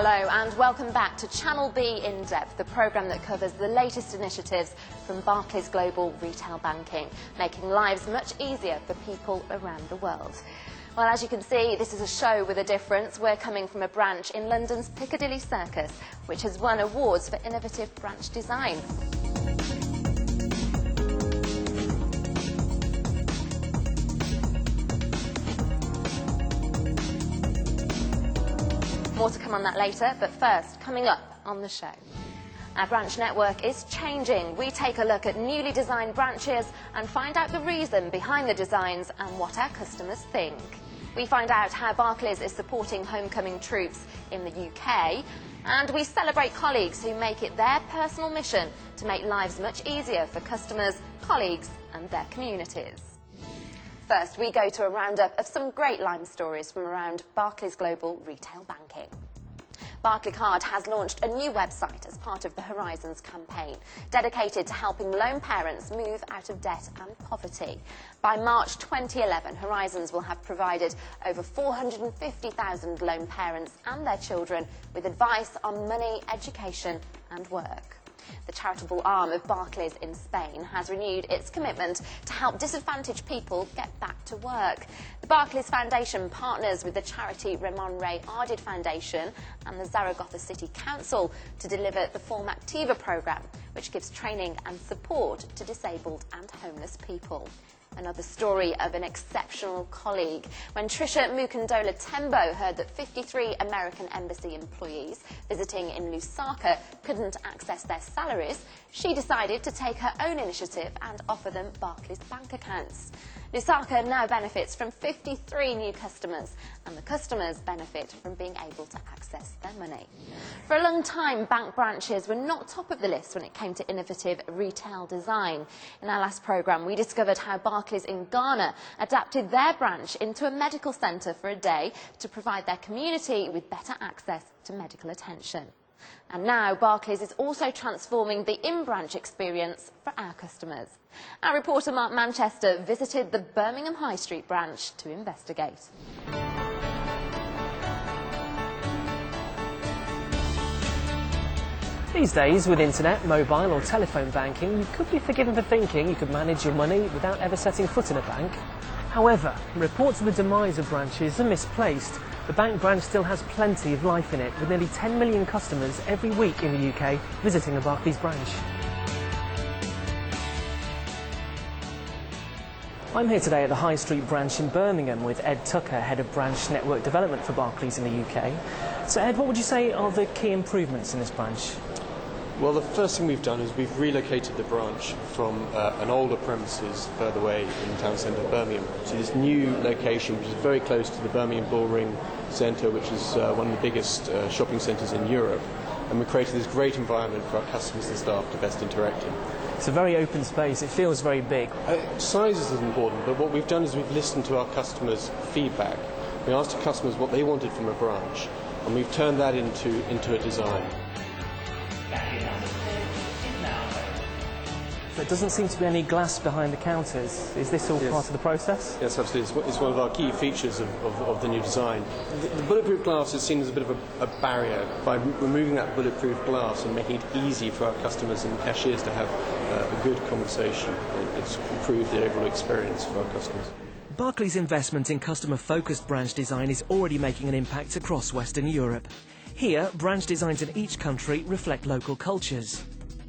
Hello and welcome back to Channel B In Depth, the programme that covers the latest initiatives from Barclays Global Retail Banking, making lives much easier for people around the world. Well, as you can see, this is a show with a difference. We're coming from a branch in London's Piccadilly Circus, which has won awards for innovative branch design. More to come on that later, but first, coming up on the show. Our branch network is changing. We take a look at newly designed branches and find out the reason behind the designs and what our customers think. We find out how Barclays is supporting homecoming troops in the UK, and we celebrate colleagues who make it their personal mission to make lives much easier for customers, colleagues and their communities. First, we go to a roundup of some great Lime stories from around Barclays Global Retail Banking. Barclaycard has launched a new website as part of the Horizons campaign, dedicated to helping lone parents move out of debt and poverty. By March 2011, Horizons will have provided over 450,000 lone parents and their children with advice on money, education and work. The charitable arm of Barclays in Spain has renewed its commitment to help disadvantaged people get back to work. The Barclays Foundation partners with the charity Ramon Rey Ardid Foundation and the Zaragoza City Council to deliver the Form Activa programme, which gives training and support to disabled and homeless people. Another story of an exceptional colleague. When Trisha Mukandola Tembo heard that 53 American embassy employees visiting in Lusaka couldn't access their salaries, she decided to take her own initiative and offer them Barclays bank accounts. Lusaka now benefits from 53 new customers, and the customers benefit from being able to access their money. For a long time, bank branches were not top of the list when it came to innovative retail design. In our last programme, we discovered how Barclays in Ghana adapted their branch into a medical centre for a day to provide their community with better access to medical attention. And now Barclays is also transforming the in-branch experience for our customers. Our reporter Mark Manchester visited the Birmingham High Street branch to investigate. These days, with internet, mobile or telephone banking, you could be forgiven for thinking you could manage your money without ever setting foot in a bank. However, reports of the demise of branches are misplaced. The bank branch still has plenty of life in it, with nearly 10 million customers every week in the UK visiting a Barclays branch. I'm here today at the High Street branch in Birmingham with Ed Tucker, Head of Branch Network Development for Barclays in the UK. So Ed, what would you say are the key improvements in this branch? Well, the first thing we've done is we've relocated the branch from an older premises further away in town centre Birmingham to this new location, which is very close to the Birmingham Bullring Centre, which is one of the biggest shopping centres in Europe. And we've created this great environment for our customers and staff to best interact in. It's a very open space. It feels very big. Size is important, but what we've done is we've listened to our customers' feedback. We asked the customers what they wanted from a branch, and we've turned that into a design. There doesn't seem to be any glass behind the counters. Is this all part of the process? Yes, absolutely. It's one of our key features of the new design. The bulletproof glass is seen as a bit of a barrier. By removing that bulletproof glass and making it easy for our customers and cashiers to have a good conversation, it's improved the overall experience for our customers. Barclays' investment in customer-focused branch design is already making an impact across Western Europe. Here, branch designs in each country reflect local cultures.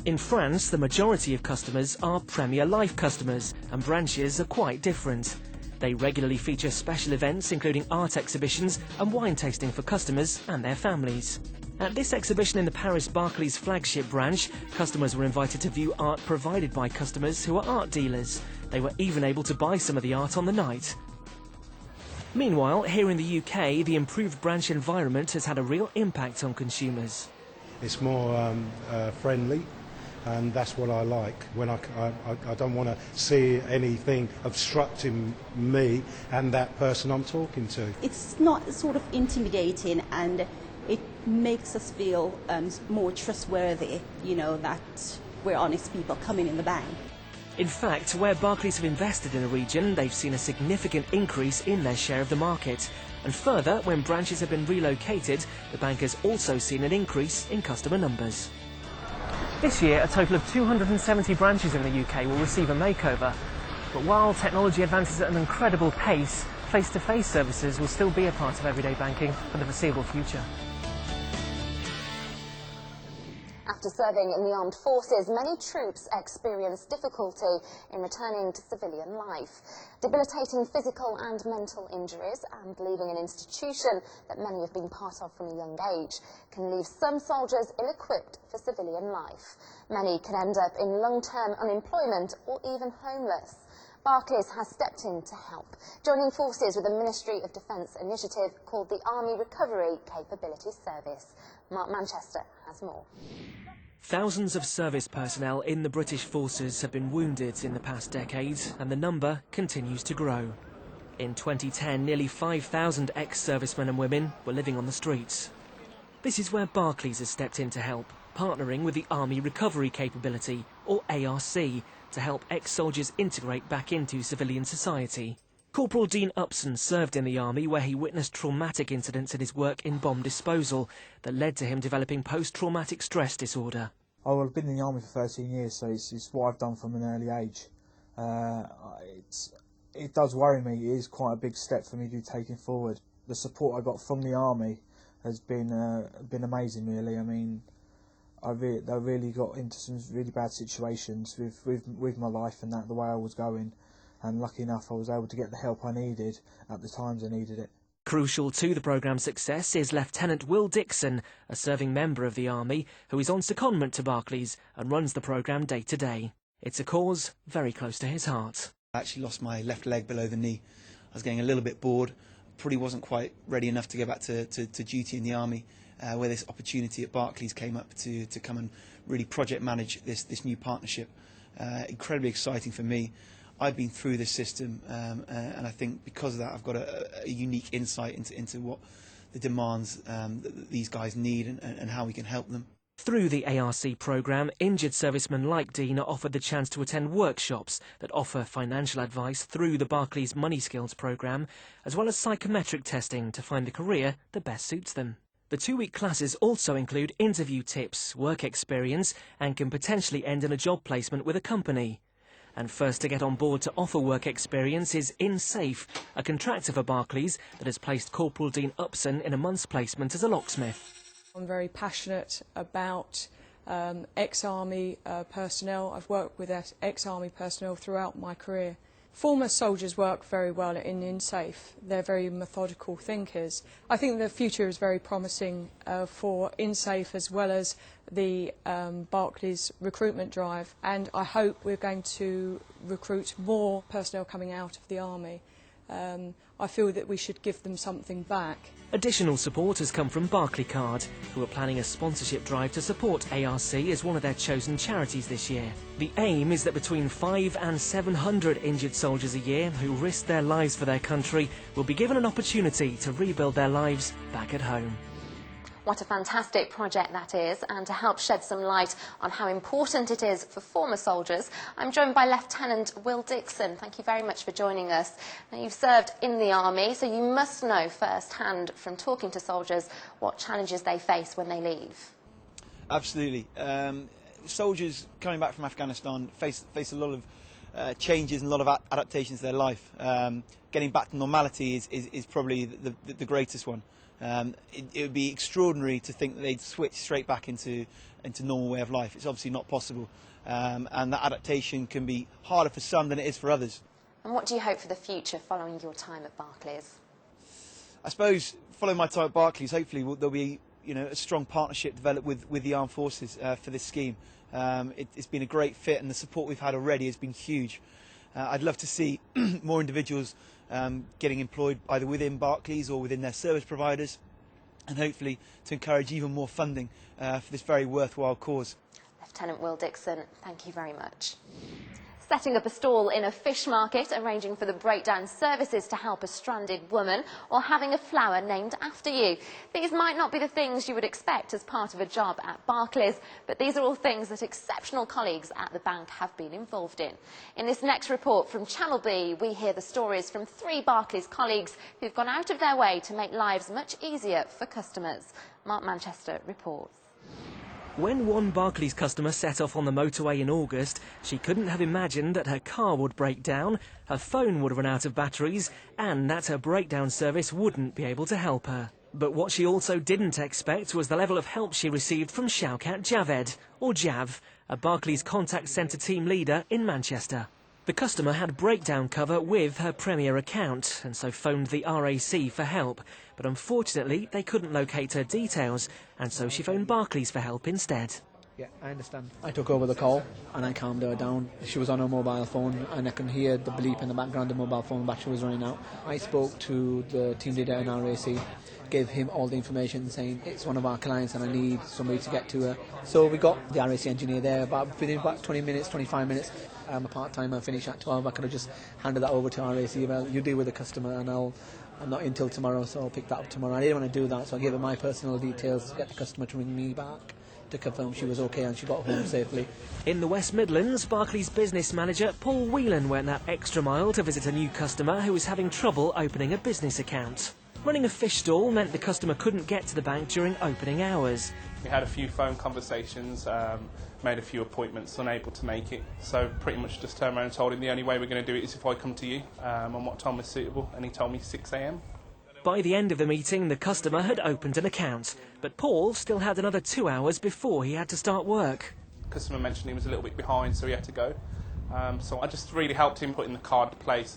In France, the majority of customers are Premier Life customers, and branches are quite different. They regularly feature special events including art exhibitions and wine tasting for customers and their families. At this exhibition in the Paris Barclays flagship branch, customers were invited to view art provided by customers who are art dealers. They were even able to buy some of the art on the night. Meanwhile, here in the UK, the improved branch environment has had a real impact on consumers. It's more friendly. And that's what I like, when I don't want to see anything obstructing me and that person I'm talking to. It's not sort of intimidating, and it makes us feel more trustworthy, you know, that we're honest people coming in the bank. In fact, where Barclays have invested in a region, they've seen a significant increase in their share of the market. And further, when branches have been relocated, the bank has also seen an increase in customer numbers. This year, a total of 270 branches in the UK will receive a makeover. But while technology advances at an incredible pace, face-to-face services will still be a part of everyday banking for the foreseeable future. After serving in the armed forces, many troops experience difficulty in returning to civilian life. Debilitating physical and mental injuries and leaving an institution that many have been part of from a young age can leave some soldiers ill-equipped for civilian life. Many can end up in long-term unemployment or even homeless. Barclays has stepped in to help, joining forces with a Ministry of Defence initiative called the Army Recovery Capability Service. Mark Manchester has more. Thousands of service personnel in the British forces have been wounded in the past decade, and the number continues to grow. In 2010, nearly 5,000 ex-servicemen and women were living on the streets. This is where Barclays has stepped in to help, partnering with the Army Recovery Capability, or ARC, to help ex-soldiers integrate back into civilian society. Corporal Dean Upson served in the army, where he witnessed traumatic incidents in his work in bomb disposal that led to him developing post-traumatic stress disorder. I've been in the army for 13 years, so it's what I've done from an early age. It does worry me. It is quite a big step for me to be taking forward. The support I got from the army has been amazing, really. I mean, I really got into some really bad situations with my life and the way I was going. And lucky enough, I was able to get the help I needed at the times I needed it. Crucial to the programme's success is Lieutenant Will Dixon, a serving member of the Army, who is on secondment to Barclays and runs the programme day to day. It's a cause very close to his heart. I actually lost my left leg below the knee. I was getting a little bit bored, probably wasn't quite ready enough to go back to duty in the Army, where this opportunity at Barclays came up to come and really project manage this new partnership. Incredibly exciting for me. I've been through this system, and I think because of that I've got a unique insight into what the demands that these guys need and how we can help them. Through the ARC programme, injured servicemen like Dean are offered the chance to attend workshops that offer financial advice through the Barclays Money Skills programme, as well as psychometric testing to find the career that best suits them. The 2-week classes also include interview tips, work experience, and can potentially end in a job placement with a company. And first to get on board to offer work experience is InSafe, a contractor for Barclays that has placed Corporal Dean Upson in a month's placement as a locksmith. I'm very passionate about ex-army personnel. I've worked with ex-army personnel throughout my career. Former soldiers work very well in InSafe. They're very methodical thinkers. I think the future is very promising for InSafe as well as the Barclays recruitment drive, and I hope we're going to recruit more personnel coming out of the Army. I feel that we should give them something back. Additional support has come from Barclaycard, who are planning a sponsorship drive to support ARC as one of their chosen charities this year. The aim is that between 500 and 700 injured soldiers a year who risk their lives for their country will be given an opportunity to rebuild their lives back at home. What a fantastic project that is, and to help shed some light on how important it is for former soldiers, I'm joined by Lieutenant Will Dixon. Thank you very much for joining us. Now, you've served in the Army, so you must know firsthand from talking to soldiers what challenges they face when they leave. Absolutely. Soldiers coming back from Afghanistan face a lot of changes and a lot of adaptations to their life. Getting back to normality is probably the greatest one. It would be extraordinary to think that they'd switch straight back into normal way of life. It's obviously not possible, and that adaptation can be harder for some than it is for others. And what do you hope for the future following your time at Barclays? I suppose following my time at Barclays, hopefully there'll be a strong partnership developed with the armed forces for this scheme. It's been a great fit, and the support we've had already has been huge. I'd love to see more individuals getting employed either within Barclays or within their service providers, and hopefully to encourage even more funding for this very worthwhile cause. Lieutenant Will Dixon, thank you very much. Setting up a stall in a fish market, arranging for the breakdown services to help a stranded woman, or having a flower named after you. These might not be the things you would expect as part of a job at Barclays, but these are all things that exceptional colleagues at the bank have been involved in. In this next report from Channel B, we hear the stories from 3 Barclays colleagues who've gone out of their way to make lives much easier for customers. Mark Manchester reports. When one Barclays customer set off on the motorway in August, she couldn't have imagined that her car would break down, her phone would run out of batteries, and that her breakdown service wouldn't be able to help her. But what she also didn't expect was the level of help she received from Shaukat Javed, or Jav, a Barclays contact centre team leader in Manchester. The customer had breakdown cover with her Premier account and so phoned the RAC for help. But unfortunately, they couldn't locate her details, and so she phoned Barclays for help instead. Yeah, I understand. I took over the call and I calmed her down. She was on her mobile phone and I could hear the bleep in the background. The mobile phone battery was running out. I spoke to the team leader in RAC, gave him all the information saying it's one of our clients and I need somebody to get to her. So we got the RAC engineer there within about 20 minutes, 25 minutes. I'm a part-timer, finish at 12. I could have just handed that over to RAC. Well, you deal with the customer and I'm not in till tomorrow, so I'll pick that up tomorrow. I didn't want to do that, so I gave her my personal details to get the customer to ring me back to confirm she was okay and she got home safely. In the West Midlands, Barclays business manager Paul Whelan went that extra mile to visit a new customer who was having trouble opening a business account. Running a fish stall meant the customer couldn't get to the bank during opening hours. We had a few phone conversations, made a few appointments, unable to make it, so pretty much just turned around and told him the only way we're going to do it is if I come to you, and what time was suitable, and he told me 6 a.m. By the end of the meeting, the customer had opened an account, but Paul still had another 2 hours before he had to start work. The customer mentioned he was a little bit behind, so he had to go. So I just really helped him putting the card to place,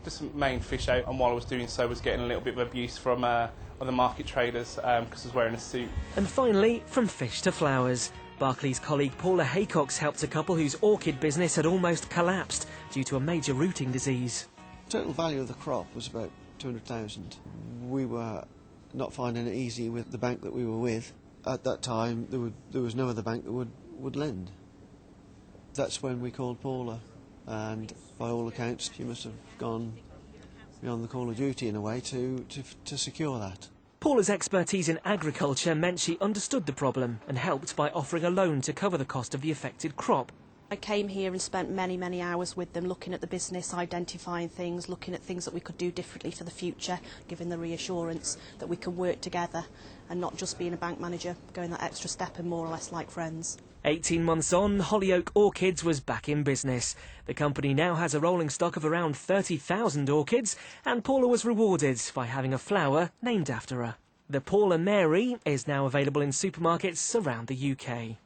just main fish out, and while I was doing so, was getting a little bit of abuse from other market traders because I was wearing a suit. And finally, from fish to flowers. Barclays colleague Paula Haycox helped a couple whose orchid business had almost collapsed due to a major rooting disease. Total value of the crop was about 200,000. We were not finding it easy with the bank that we were with. At that time, there was no other bank that would lend. That's when we called Paula, and by all accounts, she must have gone beyond the call of duty in a way to secure that. Paula's expertise in agriculture meant she understood the problem and helped by offering a loan to cover the cost of the affected crop. I came here and spent many hours with them, looking at the business, identifying things, looking at things that we could do differently for the future, giving the reassurance that we can work together and not just being a bank manager, going that extra step and more or less like friends. 18 months on, Hollyoak Orchids was back in business. The company now has a rolling stock of around 30,000 orchids, and Paula was rewarded by having a flower named after her. The Paula Mary is now available in supermarkets around the UK.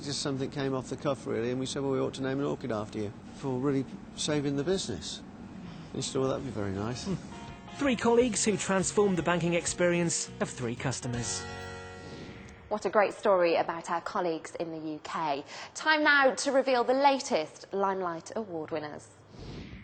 Just something came off the cuff really, and we said, well, we ought to name an orchid after you for really saving the business. And she said, well, that'd be very nice. 3 colleagues who transformed the banking experience of 3 customers. What a great story about our colleagues in the UK. Time now to reveal the latest Limelight Award winners.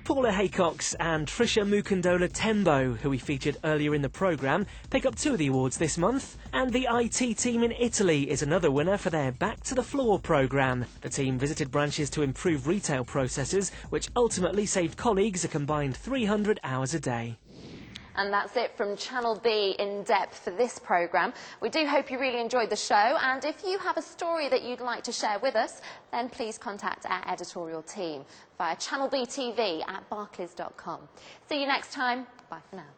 Paula Haycox and Trisha Mukundola Tembo, who we featured earlier in the programme, pick up 2 of the awards this month. And the IT team in Italy is another winner for their Back to the Floor programme. The team visited branches to improve retail processes, which ultimately saved colleagues a combined 300 hours a day. And that's it from Channel B In Depth for this programme. We do hope you really enjoyed the show, and if you have a story that you'd like to share with us, then please contact our editorial team via channelbtv@barclays.com. See you next time. Bye for now.